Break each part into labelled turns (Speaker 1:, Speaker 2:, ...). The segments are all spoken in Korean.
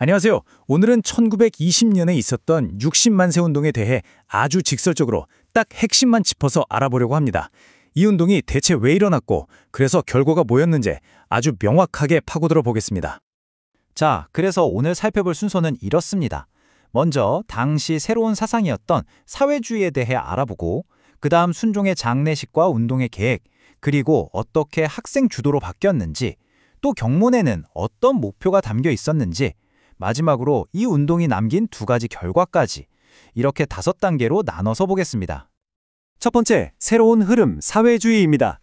Speaker 1: 안녕하세요. 오늘은 1920년에 있었던 60만세 운동에 대해 아주 직설적으로 딱 핵심만 짚어서 알아보려고 합니다. 이 운동이 대체 왜 일어났고 그래서 결과가 뭐였는지 아주 명확하게 파고들어 보겠습니다.
Speaker 2: 자, 그래서 오늘 살펴볼 순서는 이렇습니다. 먼저 당시 새로운 사상이었던 사회주의에 대해 알아보고 그 다음 순종의 장례식과 운동의 계획, 그리고 어떻게 학생 주도로 바뀌었는지, 또 경문에는 어떤 목표가 담겨 있었는지, 마지막으로 이 운동이 남긴 두 가지 결과까지 이렇게 5단계로 나눠서 보겠습니다.
Speaker 3: 첫 번째, 새로운 흐름, 사회주의입니다.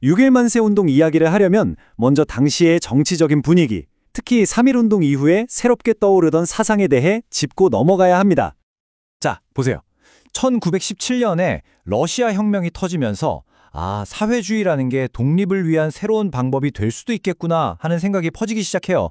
Speaker 3: 6.1만세 운동 이야기를 하려면 먼저 당시의 정치적인 분위기, 특히 3.1운동 이후에 새롭게 떠오르던 사상에 대해 짚고 넘어가야 합니다.
Speaker 2: 자, 보세요. 1917년에 러시아 혁명이 터지면서 사회주의라는 게 독립을 위한 새로운 방법이 될 수도 있겠구나 하는 생각이 퍼지기 시작해요.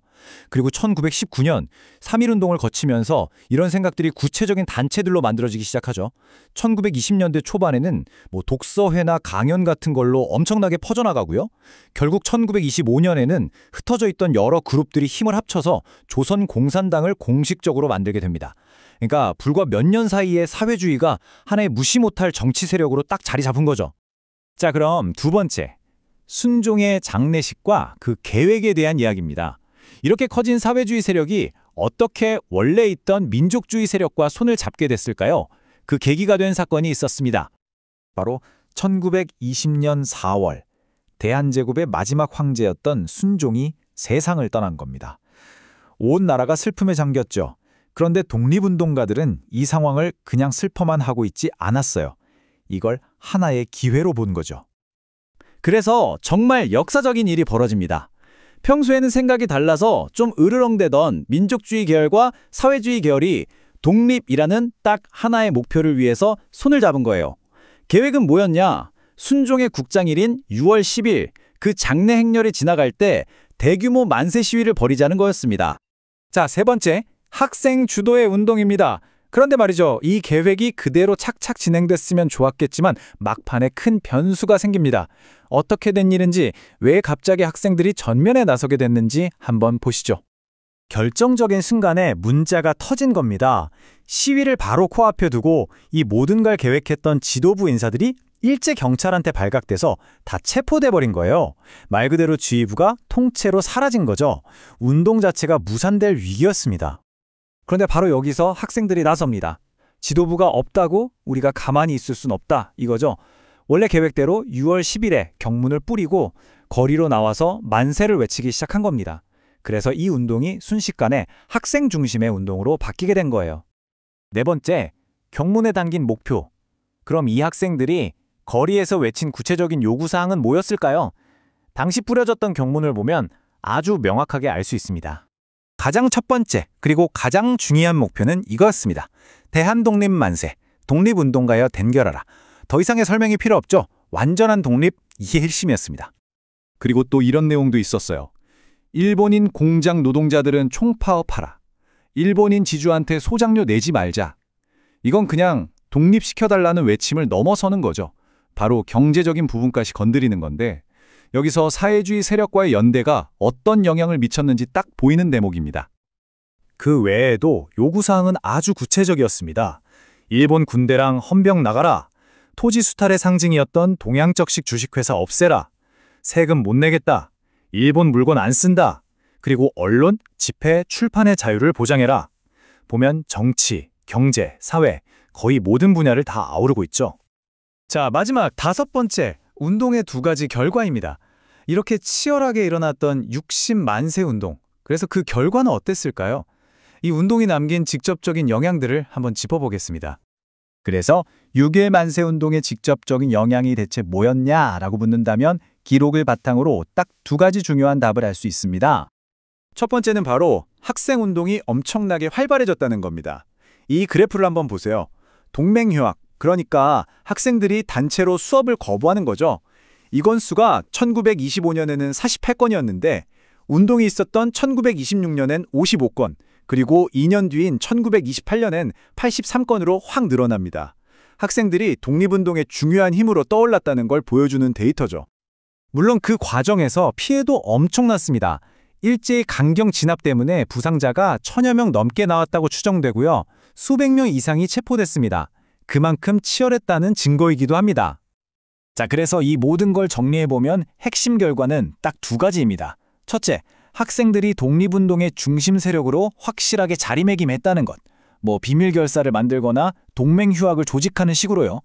Speaker 2: 그리고 1919년 3.1운동을 거치면서 이런 생각들이 구체적인 단체들로 만들어지기 시작하죠. 1920년대 초반에는 독서회나 강연 같은 걸로 엄청나게 퍼져나가고요. 결국 1925년에는 흩어져 있던 여러 그룹들이 힘을 합쳐서 조선공산당을 공식적으로 만들게 됩니다. 그러니까 불과 몇 년 사이에 사회주의가 하나의 무시 못할 정치 세력으로 딱 자리 잡은 거죠.
Speaker 1: 자, 그럼 두 번째, 순종의 장례식과 그 계획에 대한 이야기입니다. 이렇게 커진 사회주의 세력이 어떻게 원래 있던 민족주의 세력과 손을 잡게 됐을까요? 그 계기가 된 사건이 있었습니다.
Speaker 2: 바로 1920년 4월, 대한제국의 마지막 황제였던 순종이 세상을 떠난 겁니다. 온 나라가 슬픔에 잠겼죠. 그런데 독립운동가들은 이 상황을 그냥 슬퍼만 하고 있지 않았어요. 이걸 하나의 기회로 본 거죠.
Speaker 1: 그래서 정말 역사적인 일이 벌어집니다. 평소에는 생각이 달라서 좀 으르렁대던 민족주의 계열과 사회주의 계열이 독립이라는 딱 하나의 목표를 위해서 손을 잡은 거예요. 계획은 뭐였냐? 순종의 국장일인 6월 10일 그 장례 행렬이 지나갈 때 대규모 만세 시위를 벌이자는 거였습니다.
Speaker 2: 자, 세 번째, 학생 주도의 운동입니다. 그런데 말이죠, 이 계획이 그대로 착착 진행됐으면 좋았겠지만 막판에 큰 변수가 생깁니다. 어떻게 된 일인지, 왜 갑자기 학생들이 전면에 나서게 됐는지 한번 보시죠.
Speaker 3: 결정적인 순간에 문제가 터진 겁니다. 시위를 바로 코앞에 두고 이 모든 걸 계획했던 지도부 인사들이 일제 경찰한테 발각돼서 다 체포돼 버린 거예요. 말 그대로 지휘부가 통째로 사라진 거죠. 운동 자체가 무산될 위기였습니다.
Speaker 2: 그런데 바로 여기서 학생들이 나섭니다. 지도부가 없다고 우리가 가만히 있을 순 없다, 이거죠. 원래 계획대로 6월 10일에 경문을 뿌리고 거리로 나와서 만세를 외치기 시작한 겁니다. 그래서 이 운동이 순식간에 학생 중심의 운동으로 바뀌게 된 거예요.
Speaker 1: 네 번째, 경문에 담긴 목표. 그럼 이 학생들이 거리에서 외친 구체적인 요구사항은 뭐였을까요? 당시 뿌려졌던 경문을 보면 아주 명확하게 알 수 있습니다.
Speaker 2: 가장 첫 번째, 그리고 가장 중요한 목표는 이거였습니다. 대한독립 만세, 독립운동가여 den결하라. 더 이상의 설명이 필요 없죠. 완전한 독립, 이게 핵심이었습니다.
Speaker 4: 그리고 또 이런 내용도 있었어요. 일본인 공장 노동자들은 총파업하라. 일본인 지주한테 소장료 내지 말자. 이건 그냥 독립시켜달라는 외침을 넘어서는 거죠. 바로 경제적인 부분까지 건드리는 건데 여기서 사회주의 세력과의 연대가 어떤 영향을 미쳤는지 딱 보이는 대목입니다.
Speaker 3: 그 외에도 요구사항은 아주 구체적이었습니다. 일본 군대랑 헌병 나가라. 토지 수탈의 상징이었던 동양적식 주식회사 없애라. 세금 못 내겠다. 일본 물건 안 쓴다. 그리고 언론, 집회, 출판의 자유를 보장해라. 보면 정치, 경제, 사회, 거의 모든 분야를 다 아우르고 있죠.
Speaker 2: 자, 마지막 5번째, 운동의 두 가지 결과입니다. 이렇게 치열하게 일어났던 60만세 운동. 그래서 그 결과는 어땠을까요? 이 운동이 남긴 직접적인 영향들을 한번 짚어보겠습니다.
Speaker 1: 그래서 6.1 만세 운동의 직접적인 영향이 대체 뭐였냐라고 묻는다면 기록을 바탕으로 딱 두 가지 중요한 답을 알 수 있습니다.
Speaker 2: 첫 번째는 바로 학생 운동이 엄청나게 활발해졌다는 겁니다. 이 그래프를 한번 보세요. 동맹휴학, 그러니까 학생들이 단체로 수업을 거부하는 거죠. 이 건수가 1925년에는 48건이었는데 운동이 있었던 1926년엔 55건, 그리고 2년 뒤인 1928년엔 83건으로 확 늘어납니다. 학생들이 독립운동의 중요한 힘으로 떠올랐다는 걸 보여주는 데이터죠.
Speaker 1: 물론 그 과정에서 피해도 엄청났습니다.
Speaker 2: 일제의 강경 진압 때문에 부상자가 1000여 명 넘게 나왔다고 추정되고요. 수백 명 이상이 체포됐습니다. 그만큼 치열했다는 증거이기도 합니다. 자, 그래서 이 모든 걸 정리해보면 핵심 결과는 딱 두 가지입니다. 첫째, 학생들이 독립운동의 중심 세력으로 확실하게 자리매김했다는 것. 뭐 비밀 결사를 만들거나 동맹 휴학을 조직하는 식으로요.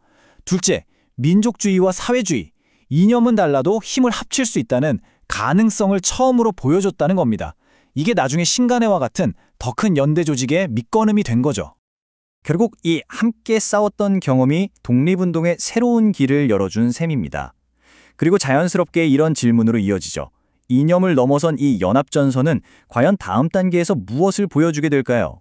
Speaker 2: 둘째, 민족주의와 사회주의. 이념은 달라도 힘을 합칠 수 있다는 가능성을 처음으로 보여줬다는 겁니다. 이게 나중에 신간회와 같은 더 큰 연대 조직의 밑거름이 된 거죠. 결국 이 함께 싸웠던 경험이 독립운동의 새로운 길을 열어준 셈입니다. 그리고 자연스럽게 이런 질문으로 이어지죠. 이념을 넘어선 이 연합전선은 과연 다음 단계에서 무엇을 보여주게 될까요?